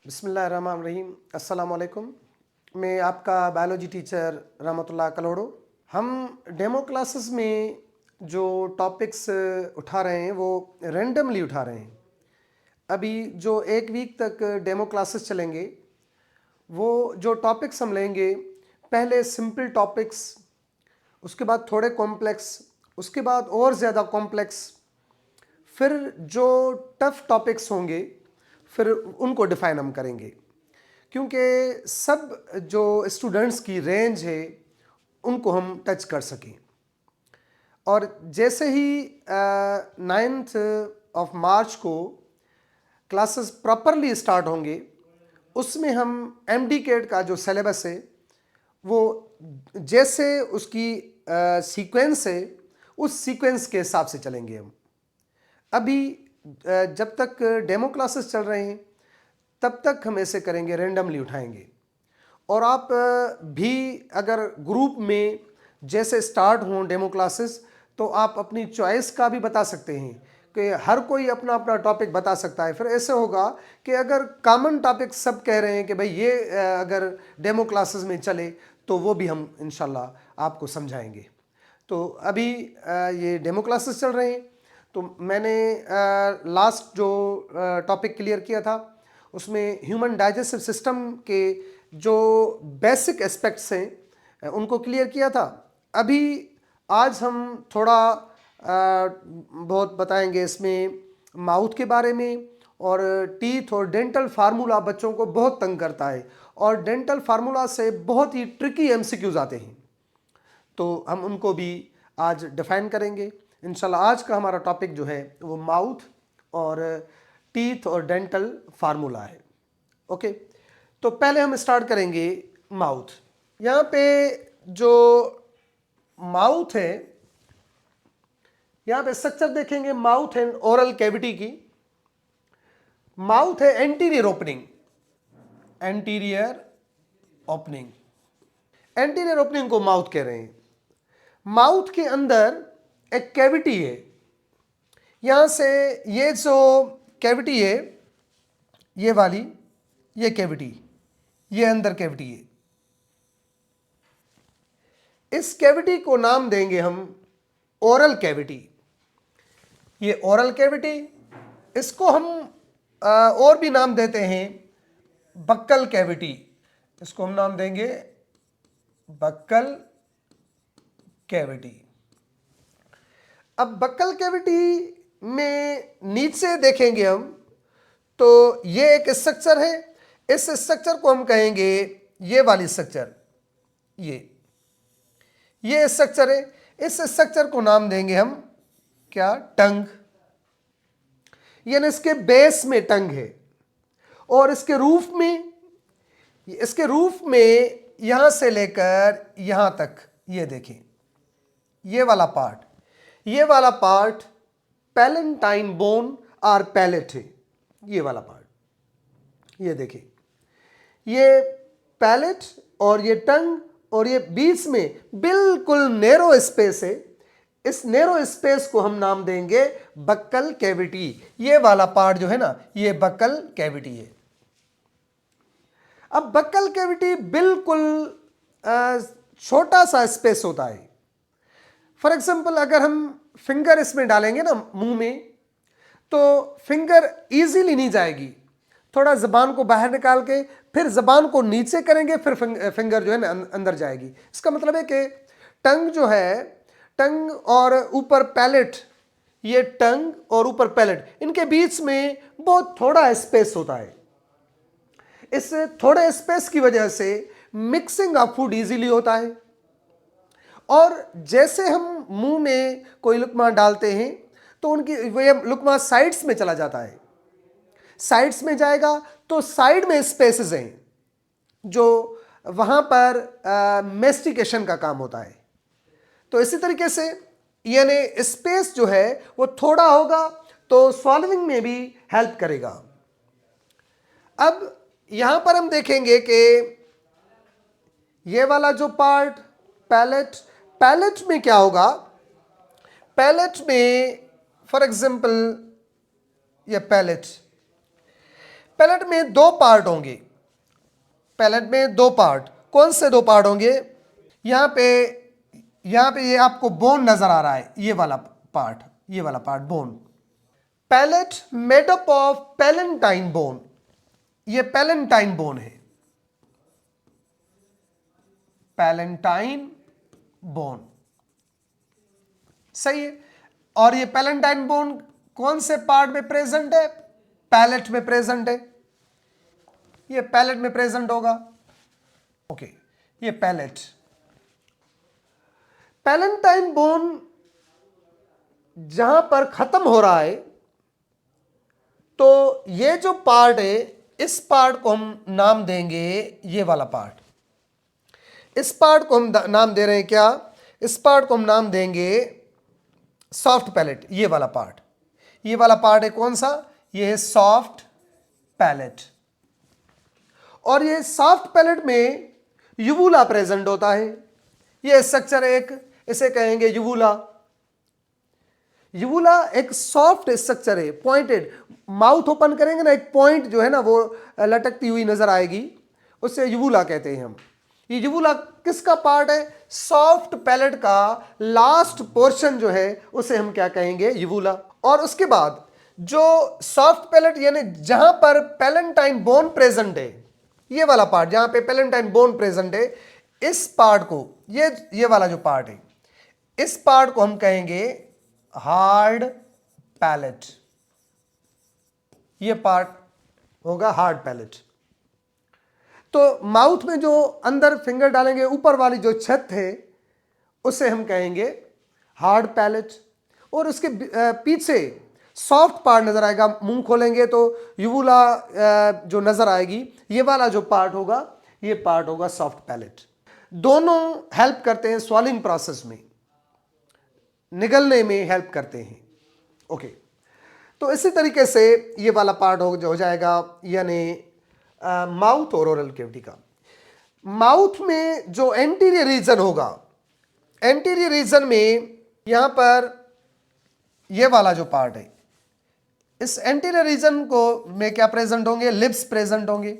बिस्मिल्लाहिर्रहमानिर्रहीम। अस्सलाम वालेकुम। मैं आपका बायोलॉजी टीचर रहमतुल्लाह कलोड़ो। हम डेमो क्लासेस में जो टॉपिक्स उठा रहे हैं वो रैंडमली उठा रहे हैं। अभी जो एक वीक तक डेमो क्लासेस चलेंगे वो जो टॉपिक्स हम लेंगे, पहले सिंपल टॉपिक्स, उसके बाद थोड़े कॉम्प्लेक्स, उसके बाद और ज़्यादा कॉम्प्लेक्स, फिर जो टफ़ टॉपिक्स होंगे फिर उनको डिफ़ाइन हम करेंगे, क्योंकि सब जो स्टूडेंट्स की रेंज है उनको हम टच कर सकें। और जैसे ही 9th ऑफ मार्च को क्लासेस प्रॉपरली स्टार्ट होंगे, उसमें हम एमडी कैट का जो सिलेबस है वो जैसे उसकी सीक्वेंस है उस सीक्वेंस के हिसाब से चलेंगे हम। अभी जब तक डेमो क्लासेस चल रहे हैं तब तक हम ऐसे करेंगे, रैंडमली उठाएंगे। और आप भी अगर ग्रुप में जैसे स्टार्ट हों डेमो क्लासेस तो आप अपनी चॉइस का भी बता सकते हैं कि हर कोई अपना अपना टॉपिक बता सकता है। फिर ऐसे होगा कि अगर कॉमन टॉपिक सब कह रहे हैं कि भाई ये अगर डेमो क्लासेस में चले तो वो भी हम इंशाल्लाह आपको समझाएंगे। तो अभी ये डेमो क्लासेस चल रहे हैं, तो मैंने लास्ट जो टॉपिक क्लियर किया था उसमें ह्यूमन डाइजेस्टिव सिस्टम के जो बेसिक एस्पेक्ट्स हैं उनको क्लियर किया था। अभी आज हम थोड़ा बहुत बताएंगे इसमें माउथ के बारे में। और टीथ और डेंटल फार्मूला बच्चों को बहुत तंग करता है और डेंटल फार्मूला से बहुत ही ट्रिकी एमसीक्यूज आते हैं, तो हम उनको भी आज डिफाइन करेंगे इंशाल्लाह। आज का हमारा टॉपिक जो है वो माउथ और टीथ और डेंटल फार्मूला है। ओके, तो पहले हम स्टार्ट करेंगे माउथ। यहाँ पे जो माउथ है, यहाँ पे स्ट्रक्चर देखेंगे, माउथ एंड ओरल कैविटी की। माउथ है anterior opening, anterior opening, anterior opening को माउथ कह रहे हैं। माउथ के अंदर एक कैविटी है, यहां से ये जो कैविटी है ये वाली, ये कैविटी, ये अंदर कैविटी है। इस कैविटी को नाम देंगे हम ओरल कैविटी। ये ओरल कैविटी, इसको हम और भी नाम देते हैं बक्कल कैविटी। इसको हम नाम देंगे बक्कल कैविटी। अब बक्कल कैविटी में नीचे देखेंगे हम तो ये एक स्ट्रक्चर है। इस स्ट्रक्चर को हम कहेंगे, ये वाली स्ट्रक्चर, ये स्ट्रक्चर है। इस स्ट्रक्चर को नाम देंगे हम क्या, टंग। यानी इसके बेस में टंग है और इसके रूफ में यहां से लेकर यहां तक, ये देखें, ये वाला पार्ट पैलेंटाइन बोन और पैलेट है। ये वाला पार्ट, ये देखें, ये पैलेट और ये टंग और ये बीच में बिल्कुल नैरो स्पेस है। इस नैरो स्पेस को हम नाम देंगे बक्कल कैविटी। ये वाला पार्ट जो है ना, ये बक्कल कैविटी है। अब बक्कल कैविटी बिल्कुल छोटा सा स्पेस होता है। फॉर एग्जांपल अगर हम फिंगर इसमें डालेंगे ना मुंह में, तो फिंगर इजीली नहीं जाएगी। थोड़ा जबान को बाहर निकाल के फिर जबान को नीचे करेंगे, फिर फिंगर जो है ना अंदर जाएगी। इसका मतलब है कि टंग जो है, टंग और ऊपर पैलेट, ये टंग और ऊपर पैलेट, इनके बीच में बहुत थोड़ा स्पेस होता है। इस थोड़े स्पेस की वजह से मिक्सिंग ऑफ फूड इजीली होता है। और जैसे हम मुंह में कोई लुकमा डालते हैं तो उनकी वह लुकमा साइड्स में चला जाता है। साइड्स में जाएगा तो साइड में स्पेसेस हैं जो वहां पर मेस्टिकेशन का काम होता है। तो इसी तरीके से यानी स्पेस जो है वो थोड़ा होगा तो स्वॉल्विंग में भी हेल्प करेगा। अब यहां पर हम देखेंगे कि ये वाला जो पार्ट पैलेट में क्या होगा। पैलेट में फॉर एग्जांपल ये पैलेट पैलेट में दो पार्ट होंगे, पैलेट में दो पार्ट। कौन से दो पार्ट होंगे? यहां पे ये आपको बोन नजर आ रहा है, ये वाला पार्ट, ये वाला part bone. Palate made up of palatine bone, ये पैलेंटाइन बोन है, पैलेंटाइन बोन, सही है। और ये पैलेंटाइन बोन कौन से पार्ट में प्रेजेंट है? पैलेट में प्रेजेंट है, ये पैलेट में प्रेजेंट होगा। ओके, ये पैलेट। पैलेंटाइन बोन जहां पर खत्म हो रहा है, तो ये जो पार्ट है, इस पार्ट को हम नाम देंगे, ये वाला पार्ट, इस पार्ट को हम नाम दे रहे हैं क्या? इस पार्ट को हम नाम देंगे सॉफ्ट पैलेट। ये वाला पार्ट, ये वाला पार्ट है कौन सा? ये है सॉफ्ट पैलेट। और ये सॉफ्ट पैलेट में यूवुला प्रेजेंट होता है। ये स्ट्रक्चर एक, इसे कहेंगे यूवुला। यूवुला एक सॉफ्ट स्ट्रक्चर है, पॉइंटेड। माउथ ओपन करेंगे ना, एक पॉइंट जो है ना वो लटकती हुई नजर आएगी, उससे यूवुला कहते हैं हम। ये यूवुला किसका पार्ट है? सॉफ्ट पैलेट का लास्ट पोर्शन जो है उसे हम क्या कहेंगे? यूवुला। और उसके बाद जो सॉफ्ट पैलेट यानी जहां पर पैलेंटाइन बोन प्रेजेंट है, ये वाला पार्ट जहां पे पैलेंटाइन बोन प्रेजेंट है, इस पार्ट को, ये वाला जो पार्ट है, इस पार्ट को हम कहेंगे हार्ड पैलेट। ये पार्ट होगा हार्ड पैलेट। तो माउथ में जो अंदर फिंगर डालेंगे, ऊपर वाली जो छत है, उसे हम कहेंगे हार्ड पैलेट। और उसके पीछे सॉफ्ट पार्ट नजर आएगा, मुंह खोलेंगे तो यूवुला जो नजर आएगी, ये वाला जो पार्ट होगा, ये पार्ट होगा सॉफ्ट पैलेट। दोनों हेल्प करते हैं स्वॉलिंग प्रोसेस में, निगलने में हेल्प करते हैं। ओके, तो इसी तरीके से ये वाला पार्ट हो जाएगा, यानी माउथ और ओरल कैविटी का। माउथ में जो एंटीरियर रीजन होगा, एंटीरियर रीजन में यहां पर ये वाला जो पार्ट है, इस एंटीरियर रीजन को में क्या प्रेजेंट होंगे? लिप्स प्रेजेंट होंगे।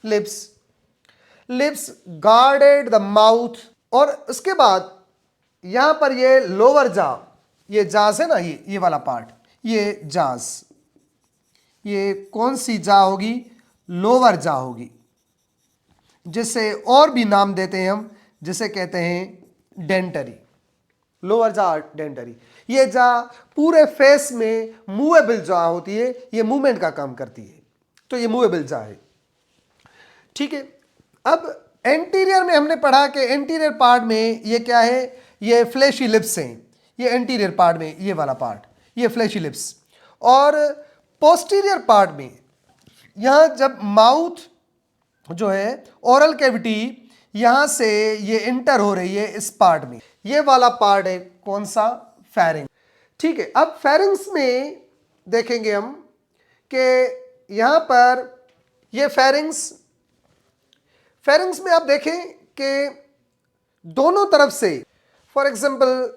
Lips guarded the mouth. और उसके बाद यहां पर ये लोअर जा, ये जाज है ना, ये वाला पार्ट, ये जाज, ये कौन सी जा होगी? लोअर जा होगी, जिसे और भी नाम देते हैं हम, जिसे कहते हैं डेंटरी। लोअर जा, डेंटरी। ये जा पूरे फेस में मूवेबल जा होती है, ये मूवमेंट का काम करती है, तो ये मूवेबल जा है। ठीक है, अब एंटीरियर में हमने पढ़ा कि एंटीरियर पार्ट में ये क्या है? ये फ्लैशी लिप्स हैं, ये एंटीरियर पार्ट में ये वाला पार्ट, ये फ्लैशी लिप्स। और पोस्टीरियर पार्ट में यहां जब माउथ जो है, ओरल कैविटी यहां से ये इंटर हो रही है इस पार्ट में, ये वाला पार्ट है कौन सा? फेरिंग। ठीक है, अब फेरिंग्स में देखेंगे हम कि यहां पर ये फेरिंग्स में आप देखें कि दोनों तरफ से, फॉर एग्जांपल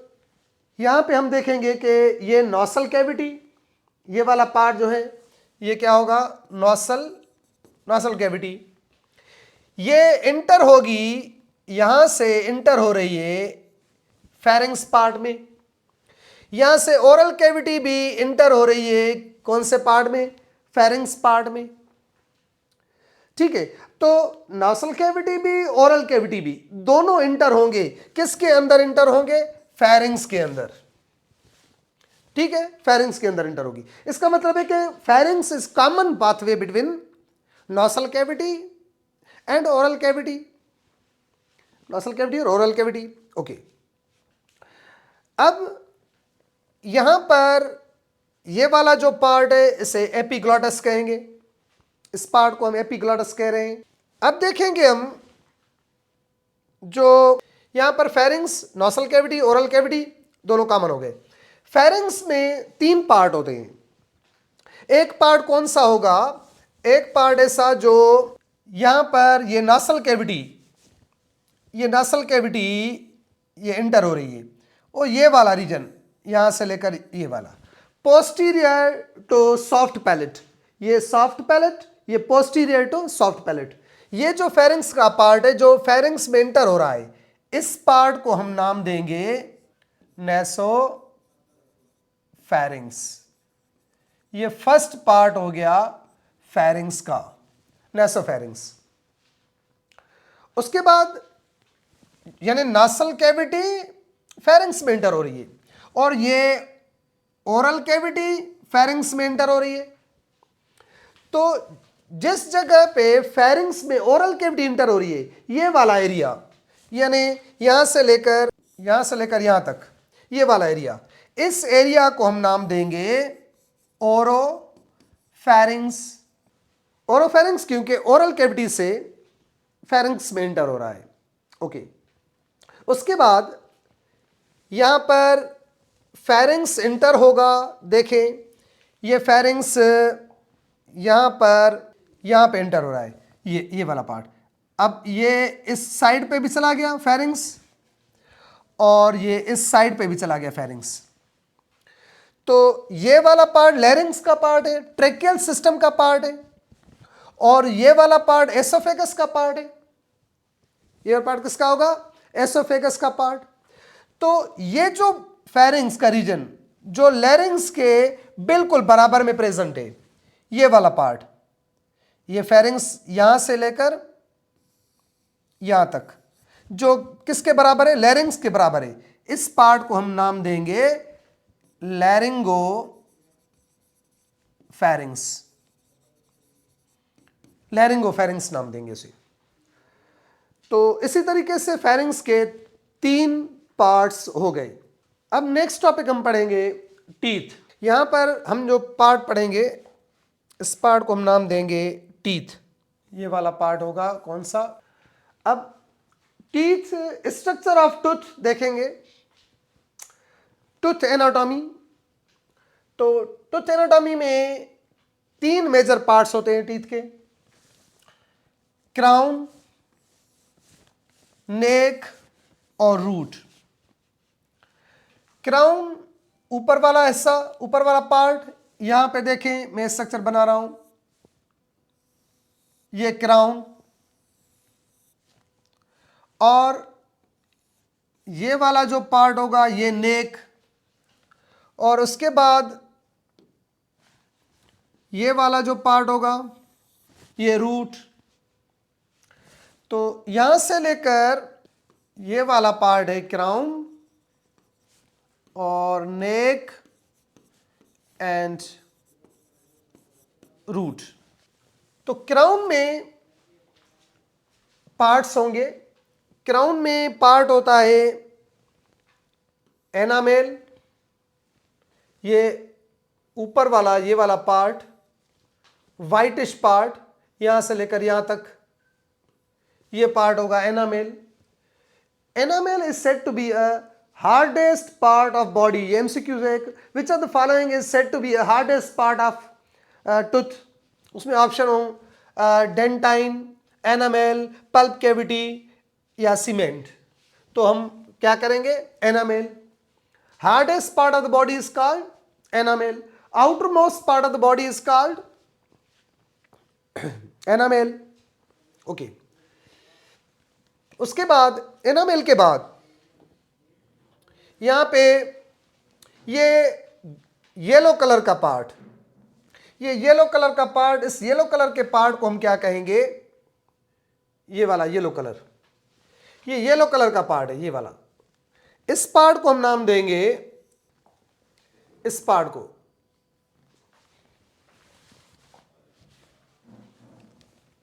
यहां पे हम देखेंगे कि ये नॉसल कैविटी, ये वाला पार्ट जो है, ये क्या होगा? नॉसल कैविटी। ये इंटर होगी, यहां से इंटर हो रही है फेरिंग्स पार्ट में। यहां से ओरल कैविटी भी इंटर हो रही है कौन से पार्ट में? फेरिंग्स पार्ट में। ठीक है, तो नॉसल कैविटी भी ओरल कैविटी भी दोनों इंटर होंगे, किसके अंदर इंटर होंगे? फेरिंग्स के अंदर। ठीक है, फेरिंग्स के अंदर इंटर होगी। इसका मतलब है कि pharynx is common pathway between nasal cavity and oral cavity, nasal cavity और ओरल कैविटी। ओके, अब यहां पर ये वाला जो पार्ट है, इसे एपिग्लॉटस कहेंगे, इस पार्ट को हम एपिग्लॉटस कह रहे हैं। अब देखेंगे हम जो यहां पर फेरिंग्स, नॉसल कैविटी, ओरल कैविटी दोनों कॉमन हो गए। फेरिंग्स में 3 पार्ट होते हैं। एक पार्ट कौन सा होगा? एक पार्ट ऐसा जो यहां पर ये नॉसल कैविटी ये इंटर हो रही है, और ये वाला रीजन यहां से लेकर ये वाला पोस्टीरियर टू सॉफ्ट पैलेट, ये सॉफ्ट पैलेट, ये पोस्टीरियर टू सॉफ्ट पैलेट। ये जो फेरिंग्स का पार्ट है जो फेरिंग्स में एंटर हो रहा है, इस पार्ट को हम नाम देंगे नेसोफेरिंग्स। ये फर्स्ट पार्ट हो गया फेरिंग्स का, नेसोफेरिंग्स। उसके बाद यानी नासल कैविटी फेरिंग्स में एंटर हो रही है, और ये ओरल कैविटी फेरिंग्स में एंटर हो रही है। तो जिस जगह पे फेरिंग्स में ओरल कैविटी एंटर हो रही है, ये वाला एरिया, यानी यहां से लेकर यहां तक, ये वाला एरिया, इस एरिया को हम नाम देंगे ओरोफेरिंग्स। ओरोफेरिंग्स क्योंकि ओरल कैविटी से फेरिंग्स में एंटर हो रहा है। ओके, उसके बाद यहां पर फेरिंग्स इंटर होगा। देखें, ये फेरिंग्स यहां पे इंटर हो रहा है, ये वाला पार्ट। अब ये इस साइड पे भी चला गया फेरिंग्स, और ये इस साइड पे भी चला गया फेरिंग्स। तो ये वाला पार्ट लैरिंग्स का पार्ट है, ट्रेकियल सिस्टम का पार्ट है, और ये वाला पार्ट एसोफेगस का पार्ट है। ये पार्ट किसका होगा? एसोफेगस का पार्ट। तो ये जो फेरिंग्स का रीजन जो लैरिंग्स के बिल्कुल बराबर में प्रेजेंट है, ये वाला पार्ट, ये फेरिंग्स यहां से लेकर यहां तक, जो किसके बराबर है? लैरिंग्स के बराबर है। इस पार्ट को हम नाम देंगे लैरिंगो फेरिंग्स। लैरिंगो फेरिंग्स नाम देंगे उसे। तो इसी तरीके से फेरिंग्स के 3 पार्ट्स हो गए। अब नेक्स्ट टॉपिक हम पढ़ेंगे टीथ। यहां पर हम जो पार्ट पढ़ेंगे, इस पार्ट को हम नाम देंगे टीथ। ये वाला पार्ट होगा कौन सा? अब टीथ, स्ट्रक्चर ऑफ टूथ देखेंगे, टूथ एनाटॉमी। तो टूथ एनाटॉमी में 3 मेजर पार्ट्स होते हैं टीथ के: क्राउन, नेक और रूट। क्राउन ऊपर वाला हिस्सा, ऊपर वाला पार्ट, यहां पे देखें मैं स्ट्रक्चर बना रहा हूं, ये क्राउन, और ये वाला जो पार्ट होगा ये नेक, और उसके बाद ये वाला जो पार्ट होगा ये रूट। तो यहां से लेकर ये वाला पार्ट है क्राउन और नेक एंड रूट। तो क्राउन में पार्ट्स होंगे। क्राउन में पार्ट होता है एनामेल, ये ऊपर वाला ये वाला पार्ट, वाइटिश पार्ट, यहां से लेकर यहां तक ये पार्ट होगा enamel. Enamel is said to be a hardest part of body. MCQ है, which of the following is said to be a hardest part of tooth? उसमें ऑप्शन हो डेंटाइन, एनामेल, पल्प कैविटी या cement. तो हम क्या करेंगे? Enamel. Hardest part of the body is called enamel, outermost part of the body is called enamel. Okay, उसके बाद enamel के बाद यहां पे ये येलो कलर का पार्ट, ये येलो कलर का पार्ट, इस येलो कलर के पार्ट को हम क्या कहेंगे? ये वाला येलो कलर, ये येलो कलर का पार्ट है, ये वाला। इस पार्ट को हम नाम देंगे, इस पार्ट को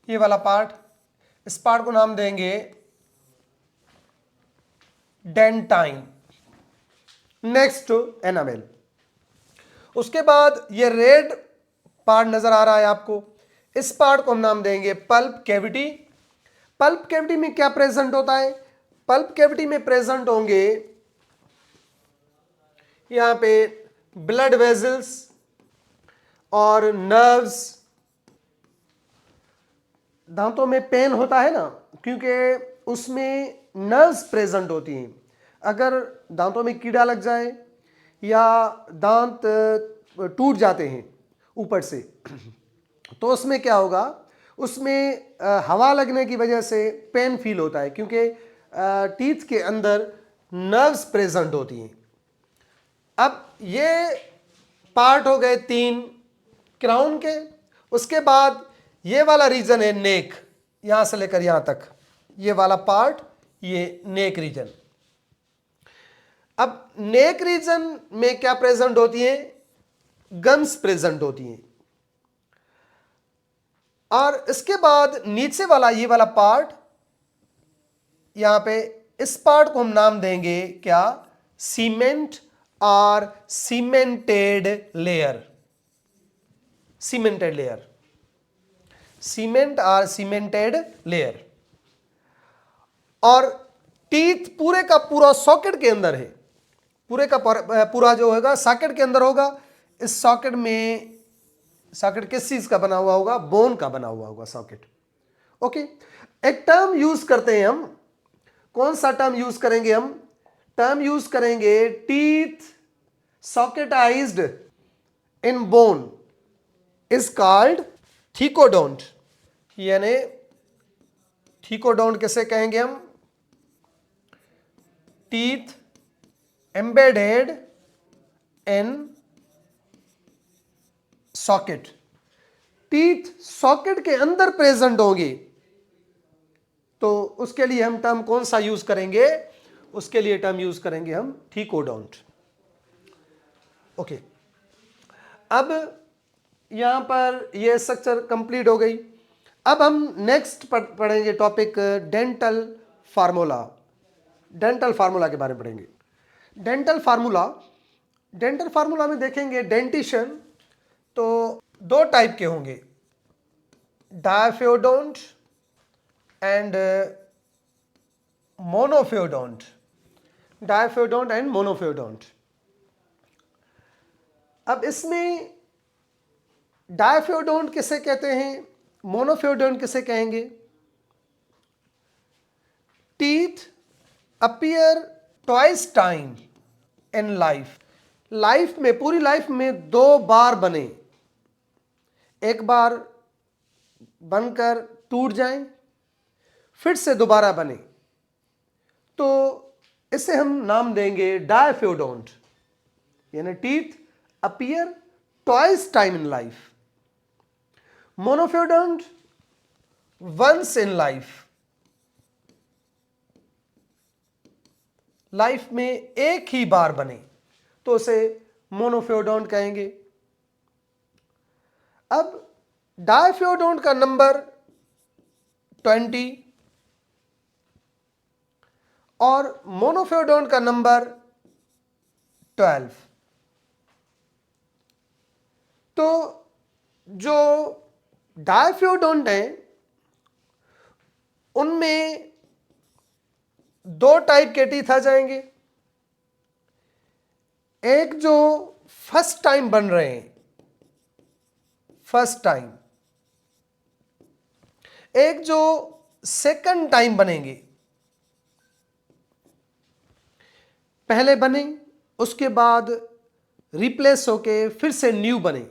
ये वाला पार्ट, इस पार्ट को नाम देंगे डेंटाइन। Next enamel. उसके बाद ये रेड पार्ट नजर आ रहा है आपको, इस पार्ट को हम नाम देंगे पल्प कैविटी। पल्प कैविटी में क्या प्रेजेंट होता है? पल्प कैविटी में प्रेजेंट होंगे यहां पे ब्लड वेजल्स और नर्व्स। दांतों में पेन होता है ना, क्योंकि उसमें नर्व्स प्रेजेंट होती हैं। अगर दांतों में कीड़ा लग जाए या दांत टूट जाते हैं ऊपर से, तो उसमें क्या होगा, उसमें हवा लगने की वजह से पेन फील होता है, क्योंकि टीथ के अंदर नर्व्स प्रेजेंट होती हैं। अब ये पार्ट हो गए 3 क्राउन के। उसके बाद ये वाला रीजन है नेक, यहां से लेकर यहां तक ये वाला पार्ट, ये नेक रीजन। अब नेक रीजन में क्या प्रेजेंट होती है, गम्स प्रेजेंट होती हैं। और इसके बाद नीचे वाला ये वाला पार्ट, यहां पे इस पार्ट को हम नाम देंगे क्या, सीमेंट और cemented layer. Cemented layer, cement और सीमेंटेड लेयर। और टीथ पूरे का पूरा सॉकेट के अंदर है, पूरे का पूरा जो होगा सॉकेट के अंदर होगा। इस सॉकेट में, सॉकेट किस चीज का बना हुआ होगा, बोन का बना हुआ होगा सॉकेट। ओके, एक टर्म यूज करते हैं हम, कौन सा टर्म यूज करेंगे हम, टर्म यूज करेंगे teeth socketized in bone is called thecodont. यानी थीकोडोंट किसे कहेंगे हम, teeth embedded in socket. Teeth socket के अंदर प्रेजेंट होंगे, तो उसके लिए हम टर्म कौन सा यूज करेंगे, उसके लिए टर्म यूज करेंगे हम थीकोडोंट। ओके, अब यहां पर ये स्ट्रक्चर कंप्लीट हो गई। अब हम नेक्स्ट पढ़ेंगे topic dental formula. Dental formula के बारे में पढ़ेंगे। डेंटल फार्मूला, डेंटल फार्मूला में देखेंगे डेंटिशन तो 2 टाइप के होंगे, डायफियोडोंट एंड मोनोफियोडोंट। डायफियोडोंट एंड मोनोफियोडोंट। अब इसमें डायफियोडोंट किसे कहते हैं, मोनोफियोडोंट किसे कहेंगे। Teeth appear twice time in life. Life में, पूरी लाइफ में 2 बार बने, एक बार बनकर टूट जाएं, फिर से दोबारा बने, तो इसे हम नाम देंगे डायफियोडोंट। यानी teeth appear twice time in life. Monophyodont once in life, life में एक ही बार बने, तो उसे मोनोफियोडोंट कहेंगे। अब डायफियोडोंट का नंबर 20 और मोनोफियोडोंट का नंबर 12। तो जो डायफियोडोंट है उनमें 2 टाइप के टीथ आ जाएंगे। एक जो फर्स्ट टाइम बन रहे हैं, फर्स्ट टाइम, एक जो सेकंड टाइम बनेंगे। पहले बने, उसके बाद रिप्लेस होके फिर से न्यू बने,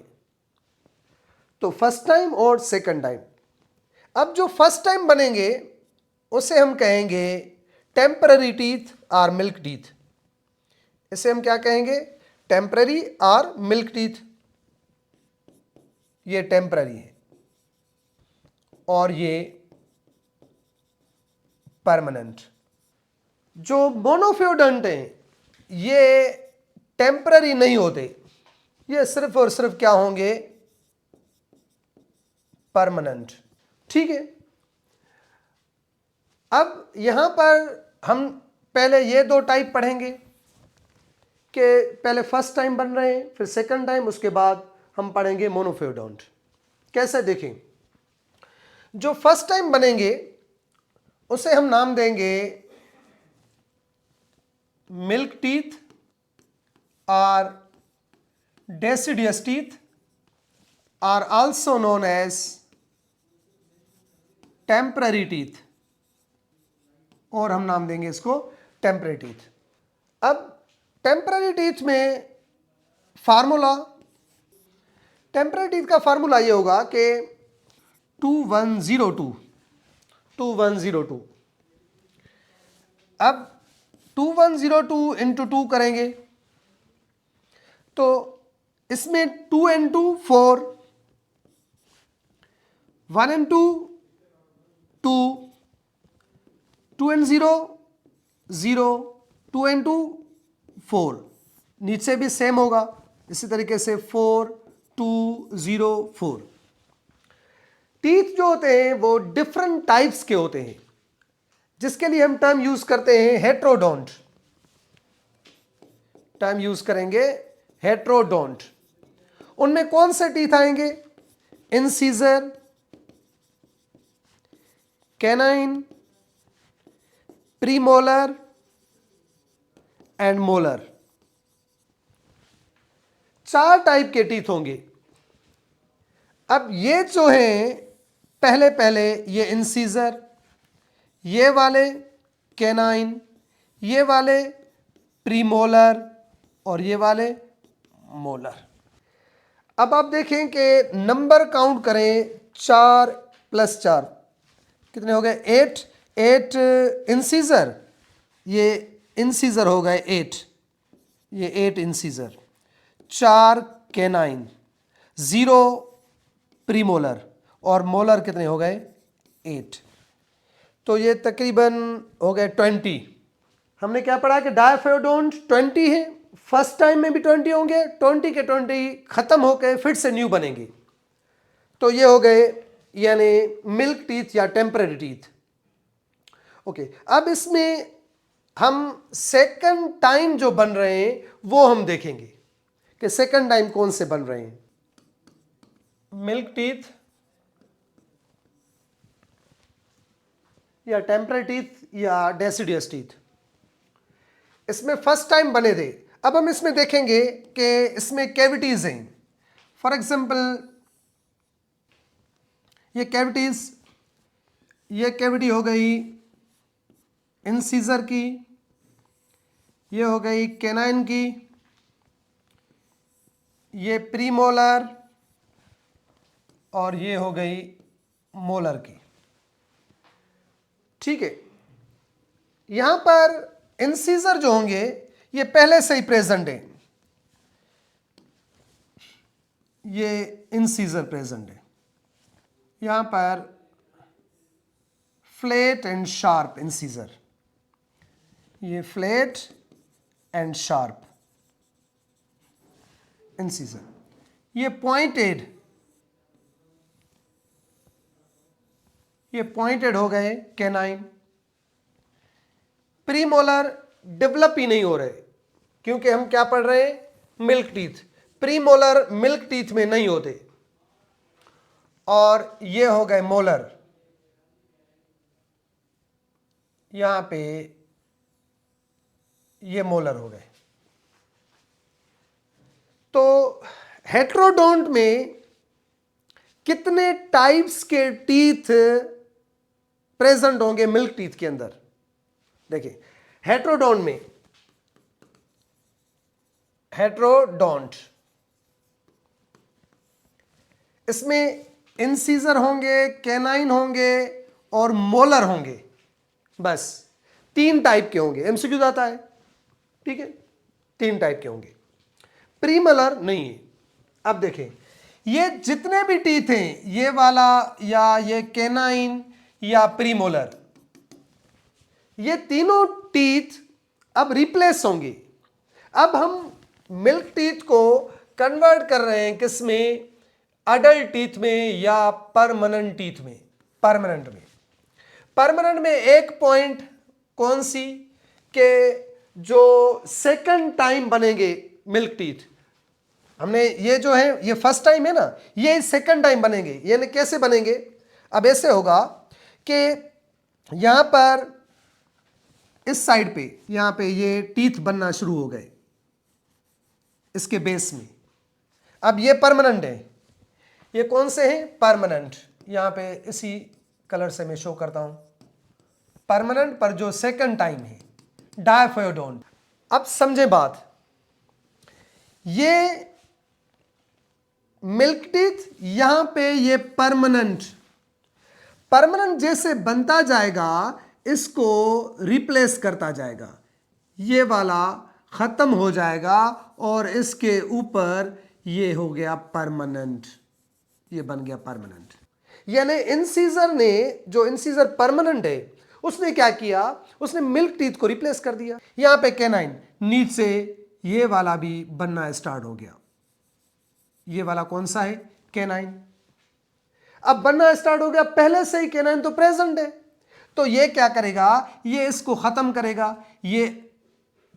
तो फर्स्ट टाइम और सेकंड टाइम। अब जो फर्स्ट टाइम बनेंगे उसे हम कहेंगे टेम्पररी टीथ और मिल्क टीथ। इसे हम क्या कहेंगे, टेम्पररी और मिल्क टीथ। ये टेम्पररी है और ये परमानेंट। जो मोनोफियोडोंट हैं ये टेम्पररी नहीं होते, ये सिर्फ और सिर्फ क्या होंगे, परमानेंट। ठीक है, अब यहां पर हम पहले ये 2 टाइप पढ़ेंगे कि पहले फर्स्ट टाइम बन रहे हैं, फिर सेकंड टाइम, उसके बाद हम पढ़ेंगे मोनोफियोडोंट। कैसे देखें, जो फर्स्ट टाइम बनेंगे उसे हम नाम देंगे मिल्क टीथ और deciduous teeth are also known as temporary teeth, और हम नाम देंगे इसको टेम्पररी टीथ। अब टेम्पररी टीथ में फार्मूला, टेम्पररी टीथ का फार्मूला ये होगा कि 2102 अब 2102 इंटू 2 करेंगे तो इसमें 2 and 2 4, 1 and 2 2, 2 and 0 0, 2 and 2 4, नीचे भी सेम होगा इसी तरीके से 4 2 0 4। टीथ जो होते हैं वो डिफरेंट टाइप्स के होते हैं, जिसके लिए हम टर्म यूज करते हैं हेट्रोडोंट। टर्म यूज करेंगे हेट्रोडोंट। उनमें कौन से टीथ आएंगे? Incisor, canine, premolar and molar. 4 type के टीथ होंगे। अब ये जो हैं पहले ये इंसीजर, ये वाले कैनाइन, ये वाले प्रीमोलर और ये वाले मोलर। अब आप देखें कि नंबर काउंट करें 4 + 4 कितने हो गए? 8। 8 इंसीजर, ये इंसीजर हो गए 8, ये 8 इंसीजर, 4 कैनाइन, 0 प्रीमोलर और मोलर कितने हो गए? 8। तो ये तकरीबन हो गए 20। हमने क्या पढ़ा कि डायफेडोंट 20 है, फर्स्ट टाइम में भी 20 होंगे, 20 के 20 खत्म होकर फिर से न्यू बनेंगे। तो ये हो गए यानी मिल्क टीथ या टेम्पररी टीथ। ओके, अब इसमें हम सेकंड टाइम जो बन रहे हैं वो हम देखेंगे कि सेकंड टाइम कौन से बन रहे हैं। मिल्क टीथ या टेम्पररी टीथ या डेसिडियस टीथ, इसमें फर्स्ट टाइम बने थे। अब हम इसमें देखेंगे कि इसमें कैविटीज हैं। फॉर एग्जांपल ये कैविटीज, ये कैविटी हो गई इंसीजर की, ये हो गई कैनाइन की, ये प्रीमोलर और ये हो गई मोलर की। ठीक है, यहां पर इंसीजर जो होंगे ये पहले से ही प्रेजेंट है, ये इंसीजर प्रेजेंट है। यहां पर फ्लैट एंड शार्प इंसीजर, ये फ्लैट एंड शार्प इंसीजर, ये पॉइंटेड, ये पॉइंटेड हो गए कैनाइन। प्रीमोलर डेवलप ही नहीं हो रहे क्योंकि हम क्या पढ़ रहे हैं? Milk teeth. Premolar milk teeth में नहीं होते। और ये हो गए मोलर, यहां पे ये मोलर हो गए। तो हेट्रोडोंट में कितने टाइप्स के टीथ प्रेजेंट होंगे मिल्क टीथ के अंदर? देखिए, हेट्रोडोंट में, हेट्रोडोंट इसमें इंसीजर होंगे, कैनाइन होंगे और मोलर होंगे। बस 3 टाइप के होंगे। एमसीक्यू आता है, ठीक है, 3 टाइप के होंगे। प्रीमोलर नहीं है। अब देखें, ये जितने भी टीथ हैं, ये वाला या ये कैनाइन या प्रीमोलर, ये तीनों टीथ अब रिप्लेस होंगे। अब हम मिल्क टीथ को कन्वर्ट कर रहे हैं किसमें? अडल्ट टीथ में या परमानेंट टीथ में? परमानेंट में। परमानेंट में एक पॉइंट कौन सी के जो सेकंड टाइम बनेंगे मिल्क टीथ, हमने ये जो है ये फर्स्ट टाइम है ना, ये सेकंड टाइम बनेंगे। यानी कैसे बनेंगे? अब ऐसे होगा कि यहां पर इस साइड पे, यहां पे ये टीथ बनना शुरू हो गए इसके बेस में। अब ये परमानेंट है। ये कौन से हैं? परमानेंट। यहां पे इसी कलर से मैं शो करता हूं, परमानेंट पर जो सेकंड टाइम है, डायफेडोंट। अब समझे बात, ये मिल्क टीथ यहां पे ये परमानेंट परमानेंट जैसे बनता जाएगा इसको रिप्लेस करता जाएगा, ये वाला खत्म हो जाएगा और इसके ऊपर ये हो गया परमानेंट, ये बन गया परमानेंट। यानी इंसीजर ने, जो इंसीजर परमानेंट है, उसने क्या किया, उसने मिल्क टीथ को रिप्लेस कर दिया। यहां पे कैनाइन, नीचे ये वाला भी बनना स्टार्ट हो गया। ये वाला कौन सा है, कैनाइन। अब बनना स्टार्ट हो गया, पहले से ही कैनाइन तो प्रेजेंट है, तो ये क्या करेगा, ये इसको खत्म करेगा, ये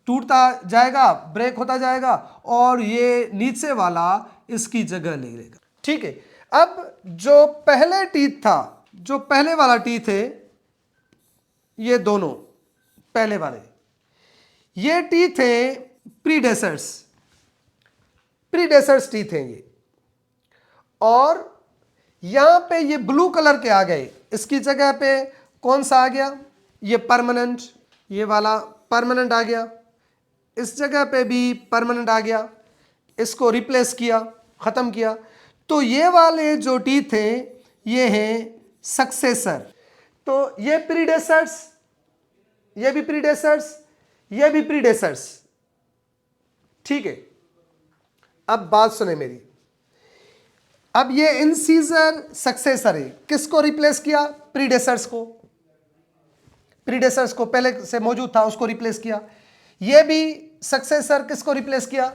टूटता जाएगा, ब्रेक होता जाएगा और ये नीचे वाला इसकी जगह ले लेगा। ठीक है, अब जो पहले टीथ था, जो पहले वाला टीथ है, ये दोनों पहले वाले, ये टीथ है प्रीडेसर्स, प्रीडेसर्स टीथ हैं ये, और यहां पे ये ब्लू कलर के आ गए, इसकी जगह पे कौन सा आ गया, ये परमानेंट, ये वाला परमानेंट आ गया, इस जगह पे भी परमानेंट आ गया, इसको रिप्लेस किया, खत्म किया। तो ये वाले जो टीथ हैं ये हैं सक्सेसर। तो ये प्रीडेसर्स, ये भी प्रीडेसर्स, ये भी प्रीडेसर्स। ठीक है, अब बात सुने मेरी। अब ये इंसीजर सक्सेसर है, किसको रिप्लेस किया, प्रीडेसर्स को, प्रीडेसर्स को पहले से मौजूद था उसको रिप्लेस किया। ये भी सक्सेसर किसको रिप्लेस किया,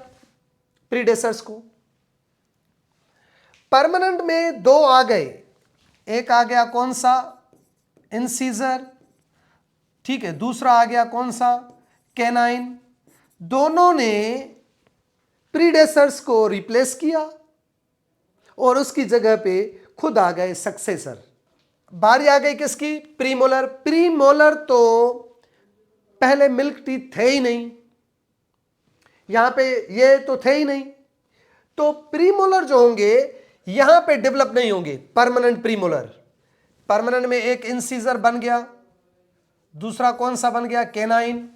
प्रीडेसर्स को। परमानेंट में दो आ गए, एक आ गया कौन सा, इंसीजर, ठीक है, दूसरा आ गया कौन सा, कैनाइन। दोनों ने प्रीडेसर्स को रिप्लेस किया और उसकी जगह पे खुद आ गए सक्सेसर। बारी आ गई किसकी, प्रीमोलर। प्रीमोलर तो पहले मिल्क टीथ थे ही नहीं, यहां पे ये तो थे ही नहीं, तो प्रीमोलर जो होंगे यहां पे डेवलप नहीं होंगे, परमानेंट प्रीमोलर। परमानेंट में एक इंसीजर बन गया, दूसरा कौन सा बन गया, कैनाइन।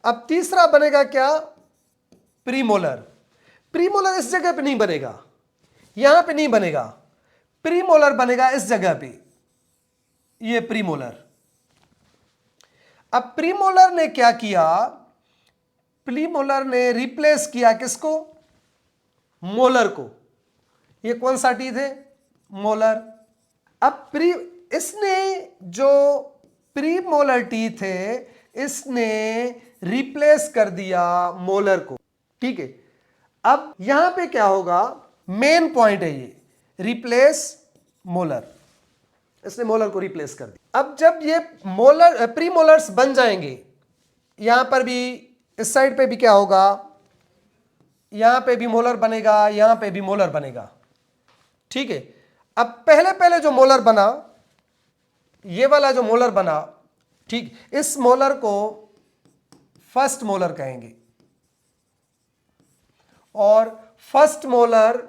अब तीसरा बनेगा क्या, प्रीमोलर। प्रीमोलर इस जगह पे नहीं बनेगा, यहां पे नहीं बनेगा, प्रीमोलर बनेगा इस जगह पे, ये प्रीमोलर। अब प्रीमोलर ने क्या किया, प्रीमोलर ने रिप्लेस किया किसको, मोलर को। ये कौन सा टीथ है, मोलर। अब इसने जो प्रीमोलर टीथ है इसने रिप्लेस कर दिया मोलर को। ठीक है, अब यहां पे क्या होगा, मेन पॉइंट है ये, रिप्लेस मोलर, इसने मोलर को रिप्लेस कर दिया। अब जब ये मोलर प्रीमोलर्स बन जाएंगे, यहां पर भी इस साइड पे भी क्या होगा, यहां पे भी मोलर बनेगा, यहां पे भी मोलर बनेगा। ठीक है, अब पहले पहले जो मोलर बना, ये वाला जो मोलर बना, ठीक, इस मोलर को फर्स्ट मोलर कहेंगे, और first molar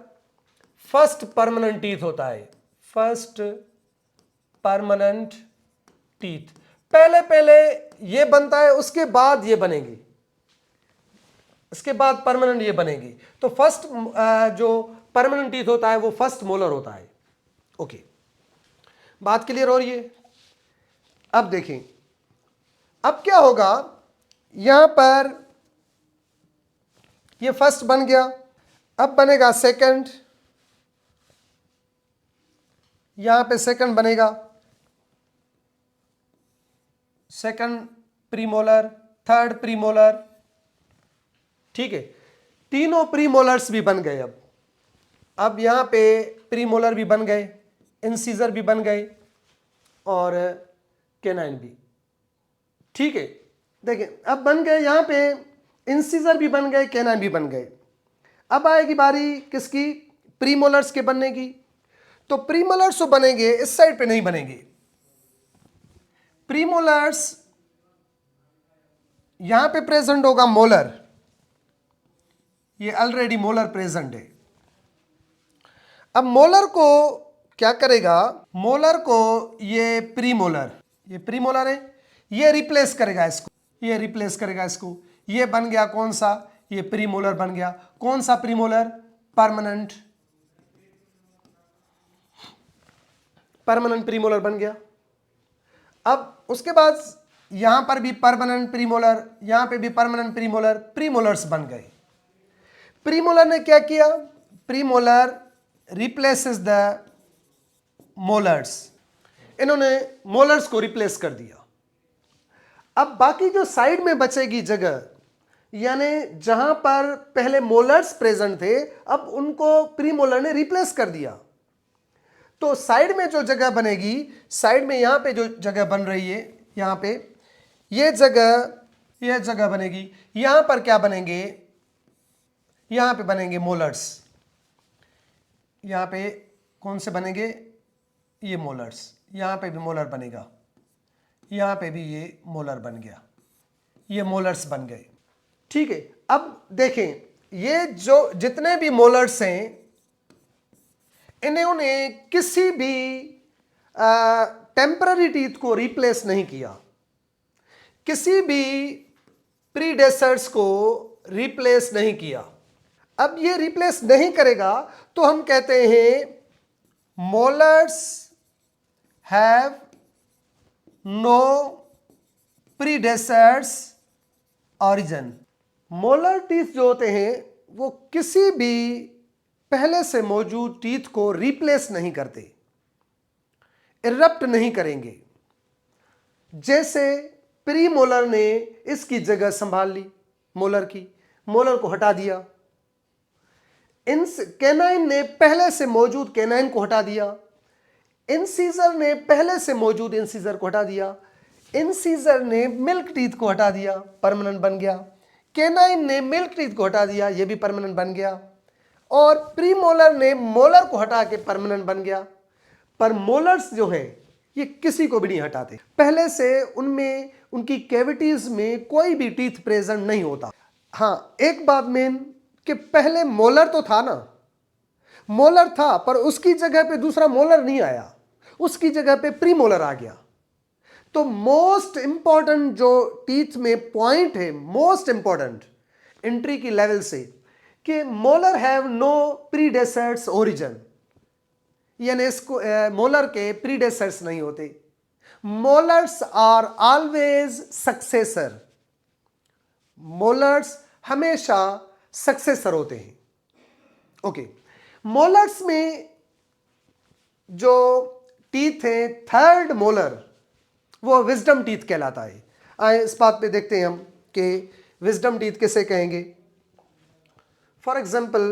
first permanent teeth होता है, फर्स्ट परमानेंट टीथ। पहले पहले ये बनता है, उसके बाद ये बनेंगे, इसके बाद परमानेंट ये बनेगी। तो फर्स्ट जो परमानेंट टीथ होता है वो फर्स्ट मोलर होता है। ओके, बात क्लियर हो रही है। अब देखें, अब क्या होगा, यहां पर ये फर्स्ट बन गया, अब बनेगा सेकंड, यहां पे सेकंड बनेगा, सेकंड प्रीमोलर, थर्ड प्रीमोलर। ठीक है, तीनों प्रीमोलर्स भी बन गए। अब यहां पे प्रीमोलर भी बन गए, इंसीजर भी बन गए और कैनाइन भी। ठीक है, देखिए अब बन गए, यहां पे इंसीजर भी बन गए, कैनाइन भी बन गए। अब आएगी बारी किसकी, प्रीमोलर्स के बनने की। तो प्रीमोलर्स तो बनेंगे, इस साइड पे नहीं बनेंगे। प्रीमोलर्स यहां पे प्रेजेंट होगा मोलर, ये ऑलरेडी मोलर प्रेजेंट है। अब मोलर को क्या करेगा, मोलर को ये प्रीमोलर है, ये रिप्लेस करेगा इसको, ये रिप्लेस करेगा इसको। ये बन गया कौन सा, ये प्रीमोलर बन गया। कौन सा प्रीमोलर, परमानेंट, परमानेंट प्रीमोलर बन गया। अब उसके बाद यहां पर भी परमानेंट प्रीमोलर, यहां पे भी परमानेंट प्रीमोलर, प्रीमोलर्स बन गए। प्रीमोलर ने क्या किया? प्रीमोलर रिप्लेसेस द मोलर्स, इन्होंने मोलर्स को रिप्लेस कर दिया। अब बाकी जो साइड में बचेगी जगह, यानी जहां पर पहले मोलर्स प्रेजेंट थे, अब उनको प्रीमोलर ने रिप्लेस कर दिया। तो साइड में जो जगह बनेगी, साइड में यहां पे जो जगह बन रही है, यहां पे ये जगह बनेगी। यहां पर क्या बनेंगे? यहां पे बनेंगे मोलर्स। यहां पे कौन से बनेंगे? ये मोलर्स। यहां पे भी मोलर बनेगा, यहां पे भी ये मोलर बन गया, ये मोलर्स बन गए। ठीक है, अब देखें, ये जो जितने भी मोलर्स हैं, इन्होंने किसी भी टेम्पररी टीथ को रिप्लेस नहीं किया, किसी भी प्रीडेसर्स को रिप्लेस नहीं किया। अब ये रिप्लेस नहीं करेगा तो हम कहते हैं molars have no predecessors origin. Molar teeth जो होते हैं वो किसी भी पहले से मौजूद टीथ को रिप्लेस नहीं करते, इरप्ट नहीं करेंगे। जैसे प्रीमोलर ने इसकी जगह संभाल ली, मोलर की, मोलर को हटा दिया। कैनाइन ने पहले से मौजूद कैनाइन को हटा दिया। इंसीजर ने पहले से मौजूद इंसीजर को हटा दिया। इंसीजर ने मिल्क टीथ को हटा दिया, परमानेंट बन गया। कैनाइन ने मिल्क टीथ को हटा दिया, यह भी परमानेंट बन गया। और प्रीमोलर ने मोलर को हटा के परमानेंट बन गया। पर मोलर्स जो है ये किसी को भी नहीं हटाते, पहले से उनमें, उनकी कैविटीज में कोई भी टीथ प्रेजेंट नहीं होता। हाँ, एक बात मेन कि पहले मोलर तो था ना, मोलर था, पर उसकी जगह पे दूसरा मोलर नहीं आया, उसकी जगह पे प्रीमोलर आ गया। तो मोस्ट इंपॉर्टेंट जो टीथ में पॉइंट है, मोस्ट इंपॉर्टेंट एंट्री की लेवल से, कि molar have no predecessors origin, यानी इसको मोलर के प्रीडेसर्स नहीं होते। Molars are always successor, molars हमेशा सक्सेसर होते हैं। ओके, मोलर्स में जो टीथ है, थर्ड मोलर वो विजडम टीथ कहलाता है। आए इस बात पे देखते हैं हम कि विजडम टीथ किसे कहेंगे। For example